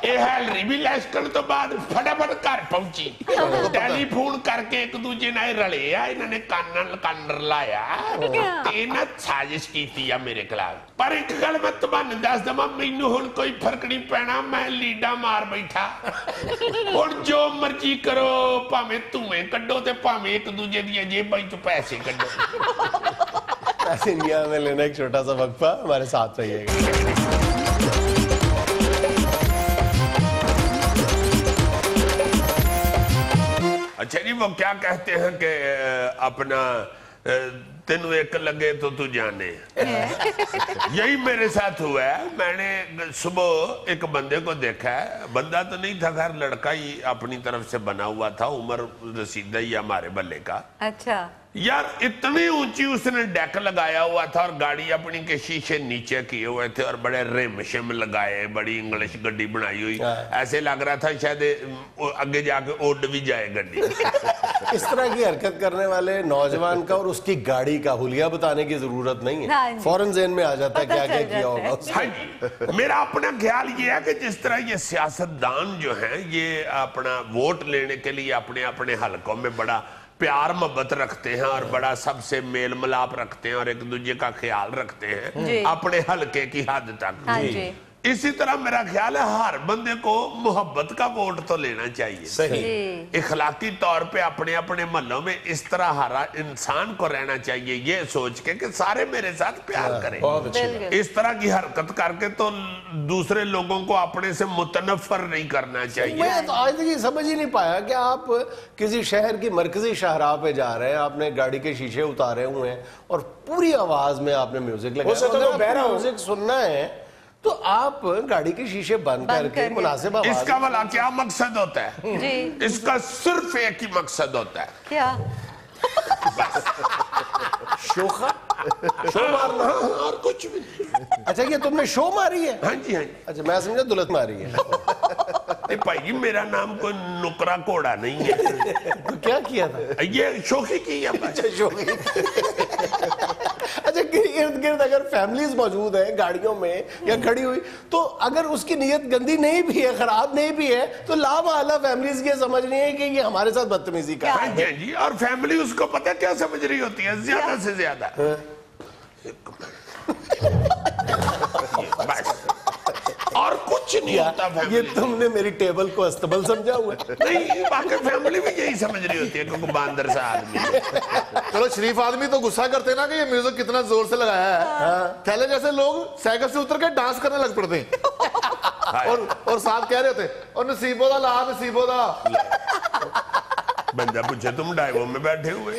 ਇਹ ਹੈਲਰੀ ਵੀ ਲੈਸਕਣ ਤੋਂ ਬਾਅਦ ਫਟਾਫਟ ਘਰ ਪਹੁੰਚੀ ਟੈਲੀਫੋਨ ਕਰਕੇ ਇੱਕ ਦੂਜੇ ਨਾਲ ਰਲੇ ਆ ਇਹਨਾਂ ਨੇ ਕੰਨ ਲਾਇਆ ਤੇ ਇਹਨਾਂ ਸਾਜ਼ਿਸ਼ ਕੀਤੀ ਆ ਮੇਰੇ ਖਿਲਾਫ ਪਰ ਇੱਕ ਗੱਲ ਮੈਂ ਤੁਹਾਨੂੰ ਦੱਸ ਦਵਾਂ ਮੈਨੂੰ ਹੁਣ ਕੋਈ ਫਰਕ ਨਹੀਂ ਪੈਣਾ ਮੈਂ ਲੀਡਾ ਮਾਰ ਬੈਠਾ ਹੁਣ ਜੋ ਮਰਜ਼ੀ ਕਰੋ ਭਾਵੇਂ ਧੂਏ ਕੱਢੋ ਤੇ ਭਾਵੇਂ ਇੱਕ ਦੂਜੇ ਦੀਆਂ ਜੇਬਾਂ ਚੋਂ ਪੈਸੇ ਕੱਢੋ इंडिया में लेना एक छोटा सा वक्फा हमारे साथ रहिएगा। अच्छा जी वो क्या कहते हैं कि अपना तेनू एक लगे तो तू जाने यही मेरे साथ हुआ है मैंने सुबह एक बंदे को देखा है बंदा तो नहीं था खैर लड़का ही अपनी तरफ से बना हुआ था उम्र रसीदा ही हमारे बल्ले का अच्छा यार इतनी ऊंची उसने डेक लगाया हुआ था और गाड़ी अपनी के शीशे नीचे किए हुए थे और बड़े रिम शिम लगाए बड़ी इंग्लिश गड्डी बनाई हुई ऐसे लग रहा था शायद आगे जाके उड़ भी जाए गड्डी इस तरह की हरकत करने वाले नौजवान का और उसकी गाड़ी का हुलिया बताने की जरूरत नहीं है फौरन ज़हन में आ जाता है क्या क्या किया होगा हाँ जी मेरा अपना ख्याल ये है कि जिस तरह ये सियासतदान जो हैं ये अपना वोट लेने के लिए अपने अपने हलकों में बड़ा प्यार मोहब्बत रखते हैं और बड़ा सबसे मेल मिलाप रखते हैं और एक दूसरे का ख्याल रखते हैं अपने हलके की हद तक इसी तरह मेरा ख्याल है हर बंदे को मोहब्बत का वोट तो लेना चाहिए सही इखलाकी तौर पे अपने अपने महलों में इस तरह हर इंसान को रहना चाहिए ये सोच के कि सारे मेरे साथ प्यार करें बहुत अच्छी इस तरह की हरकत करके तो दूसरे लोगों को अपने से मुतनफर नहीं करना चाहिए मैं तो आज तक ये समझ ही नहीं पाया कि आप किसी शहर की मरकजी शाहराह पे जा रहे हैं आपने गाड़ी के शीशे उतारे हुए हैं और पूरी आवाज में आपने म्यूजिक लगाया म्यूजिक सुनना है तो आप गाड़ी के शीशे बंद करके मुनासिब आवाज इसका वाला क्या मकसद होता है जी इसका सिर्फ एक ही मकसद होता है क्या शोखा शो मारना और कुछ भी नहीं अच्छा ये तुमने शो मारी है हाँ जी अच्छा मैं समझा दुल्हन मारी है भाई जी मेरा नाम कोई नुकरा घोड़ा नहीं है तो क्या किया था ये शोखी की है अच्छा शोखी अच्छा इर्द गिर्द अगर फैमिलीज मौजूद है गाड़ियों में या खड़ी हुई तो अगर उसकी नीयत गंदी नहीं भी है खराब नहीं भी है तो लामाला फैमिलीज ये समझ रही है कि ये हमारे साथ बदतमीजी कर हाँ जी और फैमिली उसको पता क्या समझ रही होती है ज्यादा से ज्यादा और कुछ नहीं होता ये तुमने मेरी टेबल को अस्तबल समझा हुआ नहीं बाकी फैमिली भी यही समझ रही होती है क्योंकि बांदर सा आदमी चलो शरीफ आदमी तो गुस्सा करते ना कि ये म्यूजिक कितना जोर से लगाया है पहले जैसे लोग साइकिल से उतर के डांस करने लग पड़ते हैं और साथ कह रहे होते और नसीबो दा ला नसीबो दा बंदा पूछे तुम डाइवो में बैठे हुए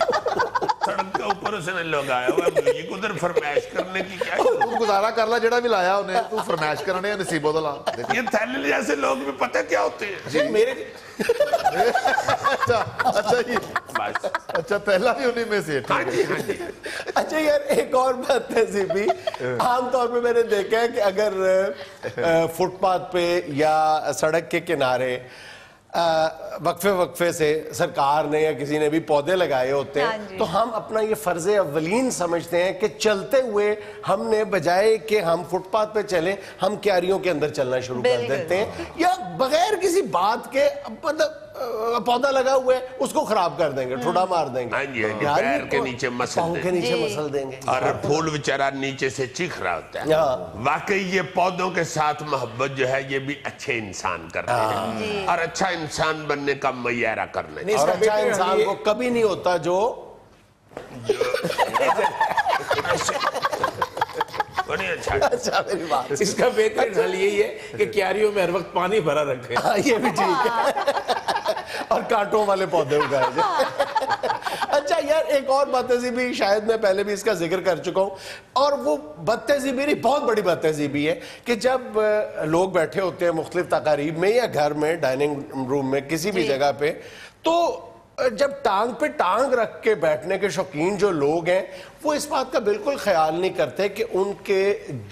सड़क के ऊपर उसने लगाया हुआ म्यूजिक उधर फरमाइश करने की क्या तू गुजारा कर ला जेड़ा भी लाया उन्हें तू फरमाइश करने नसीबो दा ला ये थैले जैसे लोग भी पता क्या होते हैं जी मेरे अच्छा जी बस अच्छा पहला भी उन्हीं में से हाँ जी हाँ जी अच्छा यार एक और बात है सीपी आमतौर पे मैंने देखा है कि अगर फुटपाथ पे या सड़क के किनारे वक्फे से सरकार ने या किसी ने भी पौधे लगाए होते हैं तो हम अपना ये फर्ज अव्वलीन समझते हैं कि चलते हुए हमने बजाय कि हम फुटपाथ पे चलें हम क्यारियों के अंदर चलना शुरू कर देते हैं या बगैर किसी बात के मतलब पौधा लगा हुआ है उसको खराब कर देंगे ठुडा मार देंगे हाँ जी पैर के नीचे मसल के नीचे मसल देंगे और फूल बेचारा नीचे से चीख रहा होता है वाकई ये पौधों के साथ मोहब्बत जो है ये भी अच्छे इंसान करते हैं और अच्छा इंसान बनने का मयारा करने और अच्छा इंसान वो कभी नहीं होता जो बड़ी अच्छा मेरी बात इसका बेहतरीन हल यही है कि क्यारियों में हर वक्त पानी भरा रखे ये भी ठीक है और कांटों वाले पौधे उगाए जाए अच्छा यार एक और बदतहजीबी शायद मैं पहले भी इसका जिक्र कर चुका हूं और वो बदतहजीबी नहीं बहुत बड़ी बदतहजीबी है कि जब लोग बैठे होते हैं मुख्तलिफ तकारीब में या घर में डाइनिंग रूम में किसी भी जगह पे तो जब टांग पे टांग रख के बैठने के शौकीन जो लोग हैं वो इस बात का बिल्कुल ख्याल नहीं करते कि उनके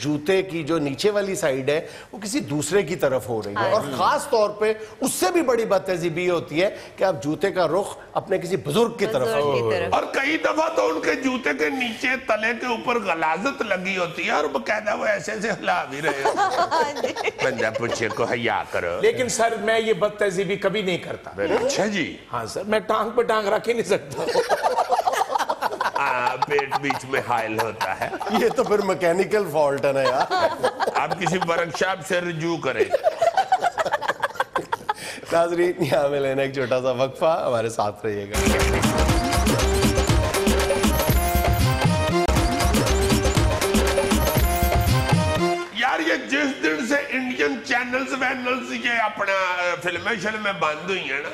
जूते की जो नीचे वाली साइड है वो किसी दूसरे की तरफ हो रही है। और खास तौर पे उससे भी बड़ी बदतहजीबी होती है कि आप जूते का रुख अपने किसी बुजुर्ग की तरफ और कई दफा तो उनके जूते के नीचे तले के ऊपर गलाजत लगी होती है और बकायदा वो ऐसे ऐसे हिला भी रहे हो। बंदा पूछे को हया करो। लेकिन सर मैं ये बदतहजीबी कभी नहीं करता। अच्छा जी। हाँ सर, मैं टांग पे टांग रख ही नहीं सकता। पेट बीच में हाइल होता है। ये तो फिर मैकेनिकल फॉल्ट है ना यार। आप किसी वर्कशॉप से रुजू करें। नाज़रीन, यहाँ में लेना एक छोटा सा वक्फा, हमारे साथ रहिएगा। यार ये जिस दिन से इंडियन चैनल्स वैनल्स ये अपना फिल्में बंद हुई है ना,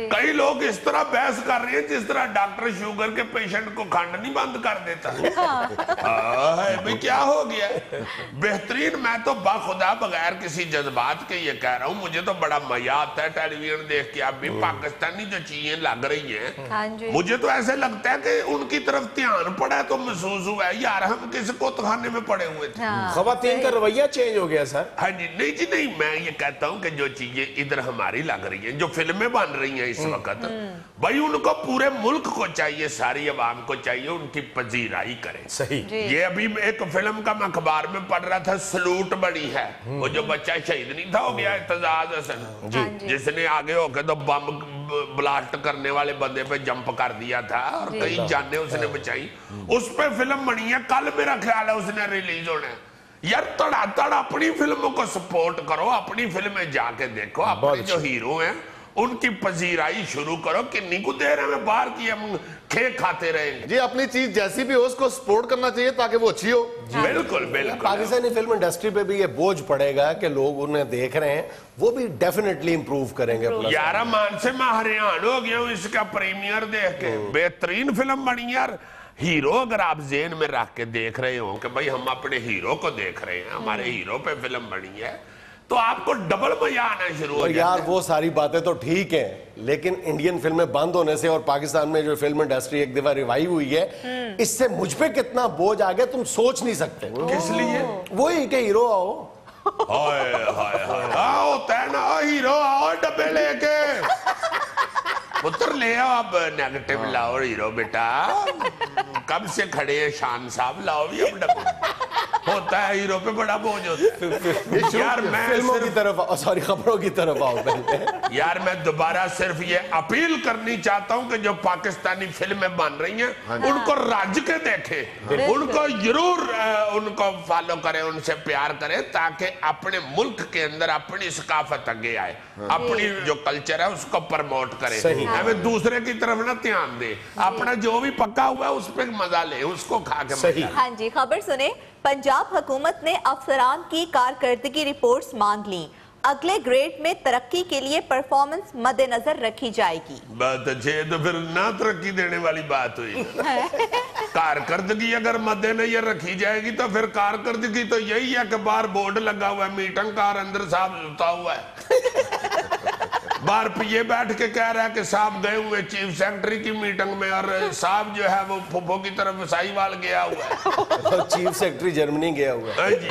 कई लोग इस तरह बहस कर रहे हैं जिस तरह डॉक्टर शुगर के पेशेंट को खंड नहीं बंद कर देता। भाई क्या हो गया? बेहतरीन, मैं तो बाखुदा बगैर किसी जज्बात के ये कह रहा हूँ, मुझे तो बड़ा मजा आता है टेलीविजन देख के। अब भी पाकिस्तानी जो चीजें लग रही हैं, मुझे तो ऐसे लगता है कि उनकी तरफ ध्यान पड़ा तो महसूस हुआ है यार हम किस कोतखाने में पड़े हुए थे। खवातीन का रवैया चेंज हो गया सर। हाँ जी, नहीं जी नहीं, मैं ये कहता हूँ कि जो चीजें इधर हमारी लग रही हैं, जो फिल्में बन रही हैं इस वक्त, भाई उनको पूरे मुल्क को चाहिए, सारी अवाम को चाहिए उनकी पजीराई करें। सही। ये अभी एक फिल्म का मैं अखबार में पढ़ रहा था, सलूट बड़ी है, वो जो बच्चा शहीद नहीं था हो गया इत्तेजाज हसन, जिसने आगे होकर तो बम ब्लास्ट करने वाले बंदे पे जंप कर दिया था और कई जाने उसने बचाई, उस पे फिल्म बनी है। कल मेरा ख्याल है उसने रिलीज होना है। यार तड़ातड़ अपनी फिल्मों को सपोर्ट करो, अपनी फिल्में जाके देखो, अपने जो हीरो हैं उनकी पजीराई शुरू करो। किन्नी को देर है बाहर की हम खे खाते रहेंगे जी। अपनी चीज जैसी भी हो उसको सपोर्ट करना चाहिए ताकि वो अच्छी हो। बिल्कुल बिल्कुल। पाकिस्तानी फिल्म इंडस्ट्री पे भी ये बोझ पड़ेगा कि लोग उन्हें देख रहे हैं, वो भी डेफिनेटली इंप्रूव करेंगे। यार मान से मैं हरियाण हो गया हूँ इसका प्रीमियर देख के। बेहतरीन फिल्म बनी यार। हीरो अगर आप जेन में रख के देख रहे हो कि भाई हम अपने हीरो को देख रहे हैं, हमारे हीरो पे फिल्म बनी है, तो आपको डबल मजा आना शुरू हो जाता है। यार वो सारी बातें तो ठीक हैं, लेकिन इंडियन फिल्में बंद होने से और पाकिस्तान में जो फिल्म इंडस्ट्री एक दफा रिवाइव हुई है, इससे मुझ पे कितना बोझ आ गया तुम सोच नहीं सकते। किस लिए? वही के हीरो आओ। हाय हाय हाय, आओ तैना हीरो आओ डब्बे लेके पुत्र ले आओ। अब नेगेटिव लाओ हीरो बेटा, कब से खड़े हैं शान साहब, लाओ भी अब डब्बे। होता है हीरो पे बड़ा बोझ होता है। यार मैं फिल्मों की तरफ, सॉरी खबरों की तरफ आओ पहले। यार मैं दोबारा सिर्फ ये अपील करनी चाहता हूँ कि जो पाकिस्तानी फिल्में बन रही हैं उनको रज के देखें, उनको जरूर उनको फॉलो करें, उनसे प्यार करें, ताकि अपने मुल्क के अंदर अपनी सकाफत आगे आए, अपनी जो कल्चर है उसको प्रमोट करें। हमें दूसरे की तरफ ना ध्यान दे, अपना जो भी पक्का हुआ है उस पर मजा ले, उसको खा के मजा। हाँ जी, खबर सुने। पंजाब हुकूमत ने अफसरान की कारकर्दगी रिपोर्ट्स मांग ली। अगले ग्रेड में तरक्की के लिए परफॉर्मेंस मद्देनजर रखी जाएगी। बात अच्छी है, तो फिर ना तरक्की देने वाली बात हुई। कारकर्दगी अगर मद्देनजर रखी जाएगी तो फिर कारकर्दगी तो यही है कि बाहर बोर्ड लगा हुआ है मीटिंग कार, अंदर साहब जुता हुआ है। बाहर पीए बैठ के कह रहा है कि साहब गए हुए चीफ सेक्रेटरी की मीटिंग में और साहब जो है वो फुफो की तरफ साहिवाल गया हुआ है। चीफ सेक्रेटरी जर्मनी गया हुआ है। जी।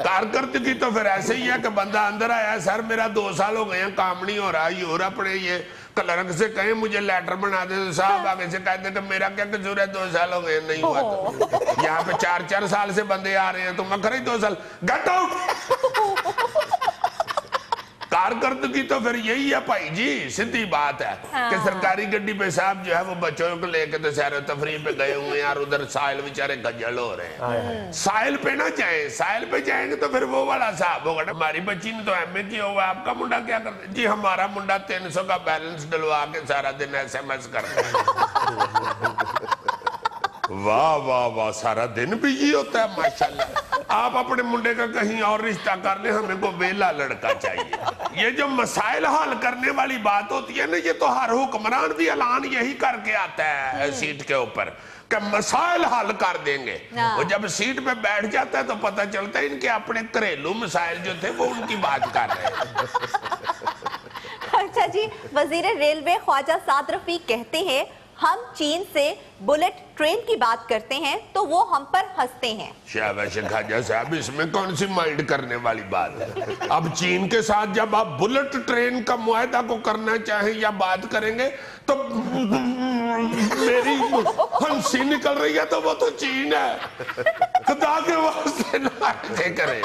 कारकर्दगी तो फिर ऐसे ही है कि बंदा अंदर आया, सर मेरा 2 साल हो गए हैं काम नहीं हो रहा, ये हो रहा, अपने ये क्लर्क से कहें मुझे लेटर बना दे, तो साहब आगे से कहते कि मेरा क्या कसूर है, 2 साल हो गए नहीं हुआ। तो यहाँ पे 4-4 साल से बंदे आ रहे हैं, तो मैं खरीद 2 साल गेट आउट। कारकर्दगी तो फिर यही है भाई जी, सीधी बात है कि सरकारी गड्डी पे साहब जो है वो बच्चों को लेकर तो सैर तफरी पे गए हुए हैं और उधर साहिल बेचारे गजल हो रहे हैं। साहिल पे ना जाए, साहिल पे जाएंगे तो फिर वो वाला साहब होगा। हमारी बच्ची ने तो एमए किया हुआ, आपका मुंडा क्या करता जी? हमारा मुंडा 300 का बैलेंस डलवा के सारा दिन SMS करता है। वाह वाह वाह, सारा दिन बिजी होता है माशाल्लाह। आप अपने मुंडे का कहीं और रिश्ता कर ले, हमें को वेला लड़का चाहिए। ये जो मसाइल हल करने वाली बात होती है ना, ये तो हर हुक्मरान भी ऐलान यही करके आता है सीट के ऊपर कि मसाइल हल कर देंगे। और जब सीट पे बैठ जाता है तो पता चलता है इनके अपने घरेलू मसाइल जो थे वो उनकी बात कर रहे हैं। अच्छा जी, वजीर रेलवे ख्वाजा साद रफीक कहते हैं हम चीन से बुलेट ट्रेन की बात करते हैं तो वो हम पर हंसते हैं। शाबाश खाजा साहब, इसमें कौन सी माइंड करने वाली बात है। अब चीन के साथ जब आप बुलेट ट्रेन का मुआहदा को करना चाहें या बात करेंगे तो मेरी हंसी निकल रही है, तो वो तो चीन है, खुदा के वास्ते ना करे।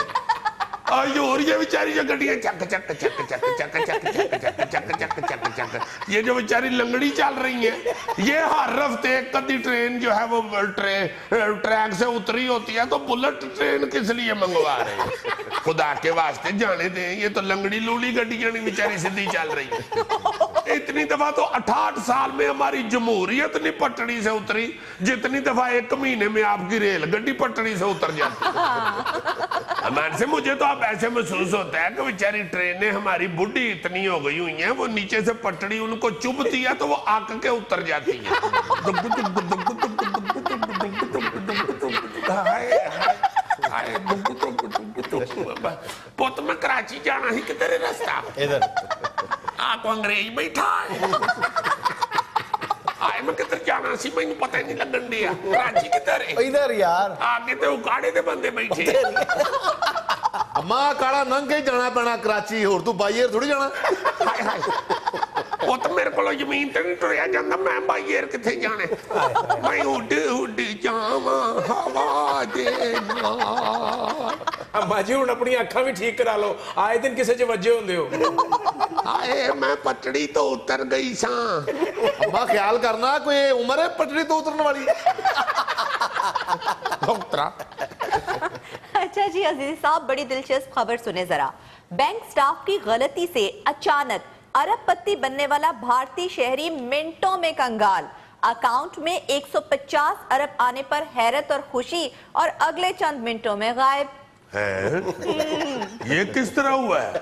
और ये बेचारी जो गड्डियां चक चक चक चक चक चक चक चक चक चक चक, ये जो बेचारी लंगड़ी चल रही है, ये हर हफ्ते कदी ट्रेन जो है वो ट्रैक से उतरी होती है, तो बुलेट ट्रेन किस लिए मंगवा रहे हैं। खुदा के वास्ते जाने दें, ये तो लंगड़ी लूली गड्डियां नहीं बेचारी सीधी चल रही है। इतनी दफा तो 68 साल में हमारी जमहूरियत नहीं पटड़ी से उतरी जितनी दफा एक महीने में आपकी रेल गड्डी पटड़ी से उतर जाती है। से मुझे तो अब ऐसे महसूस होता है कि बेचारी ट्रेनें हमारी बुढ़ी इतनी हो गई हुई हैं, वो नीचे से पटड़ी उनको चुभती है तो वो आक के उतर जाती है। पुत मैं कराची जाना ही किधर रास्ता इधर आपको अंग्रेज बैठा है। आए मैं किधर जाना सी मैंने पता ही नहीं लगन दिया। कराची किधर है? इधर यार आगे तो उकाड़े दे बंदे बैठे। अम्मा काला नंग के जाना पैना कराची, और तू बाईयर थोड़ी जाना। हाय हाय, वो तो मेरे को जमीन ते नहीं टुरिया जांदा, मैं बाईयर किथे जाने। मैं उड़ उड़ जावां हवा दे नाल। अम्मा जी हुण अपनी अखां भी ठीक करा लो, आए दिन किसे च वजे हुंदे हो। आए मैं पटड़ी तो उतर गई सा। अम्मा ख्याल करना, कोई उम्र है पटड़ी तो उतरने वाली। अच्छा जी अजीज साहब, बड़ी दिलचस्प खबर सुने जरा। बैंक स्टाफ की गलती से अचानक अरबपति बनने वाला भारतीय शहरी मिनटों में कंगाल। अकाउंट में 150 अरब आने पर हैरत और खुशी, और अगले चंद मिनटों में गायब। ये किस तरह हुआ है?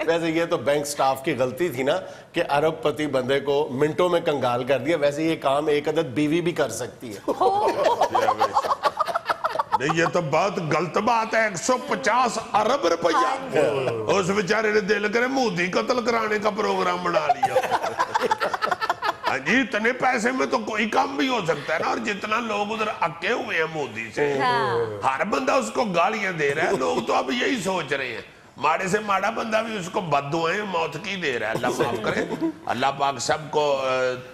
वैसे ये तो बैंक स्टाफ की गलती थी ना कि अरबपति बंदे को मिनटों में कंगाल कर दिया। वैसे ये काम एक अदद बीवी भी कर सकती है। नहीं, ये तो बहुत गलत बात है। 150 अरब रुपया, उस बेचारे ने दिल करे मोदी कत्ल कराने का प्रोग्राम बना लिया। जी इतने पैसे में तो कोई काम भी हो सकता है ना। और जितना लोग उधर अके हुए हैं मोदी से, हर बंदा उसको गालियां दे रहा है। लोग तो अब यही सोच रहे हैं, माड़े से माड़ा बंदा भी उसको बद्दुआएं मौत की दे रहा है। अल्लाह माफ करे, अल्लाह पाक सबको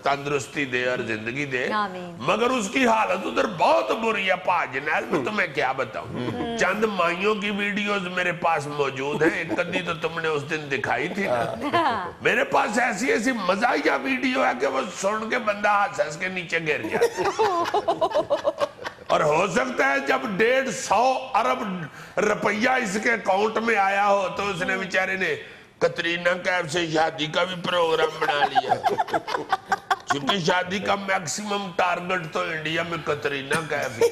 तंदुरुस्ती दे और जिंदगी दे। मगर उसकी हालत उधर बहुत बुरी है। पाजनैल में तुम्हें क्या बताऊं, चंद माइयों की वीडियोस मेरे पास मौजूद है। एक कदी तो तुमने उस दिन दिखाई थी ना। मेरे पास ऐसी ऐसी मजाहिया वीडियो है कि वो सुन के बंदा हंस के नीचे गिर जाता। और हो सकता है जब 150 अरब रुपया इसके अकाउंट में आया हो तो उसने बेचारे ने कतरीना कैफ से शादी का भी प्रोग्राम बना लिया। क्योंकि शादी का मैक्सिमम टारगेट तो इंडिया में कतरीना कैफ ही।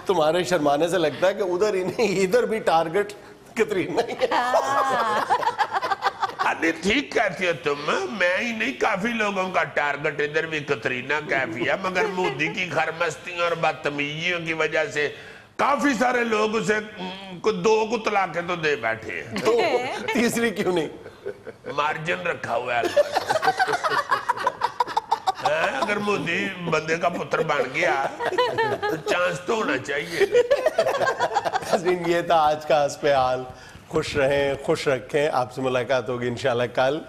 तुम्हारे शर्माने से लगता है कि उधर ही नहीं इधर भी टारगेट कतरीना ही है। अरे ठीक कहती हो तुम, मैं ही नहीं काफी लोगों का टारगेट इधर भी कतरीना कैफ है। मगर मोदी की खरमस्ती और बदतमीजियों की वजह से काफी सारे लोग उसे 2 तलाकें तो दे बैठे हैं। तो तीसरी क्यों नहीं? मार्जिन रखा हुआ है। अगर मोदी बंदे का पुत्र बन गया तो चांस तो होना चाहिए। ये था आज का हस्पे हाल। खुश रहें, खुश रखें। आपसे मुलाकात होगी इंशाल्लाह कल।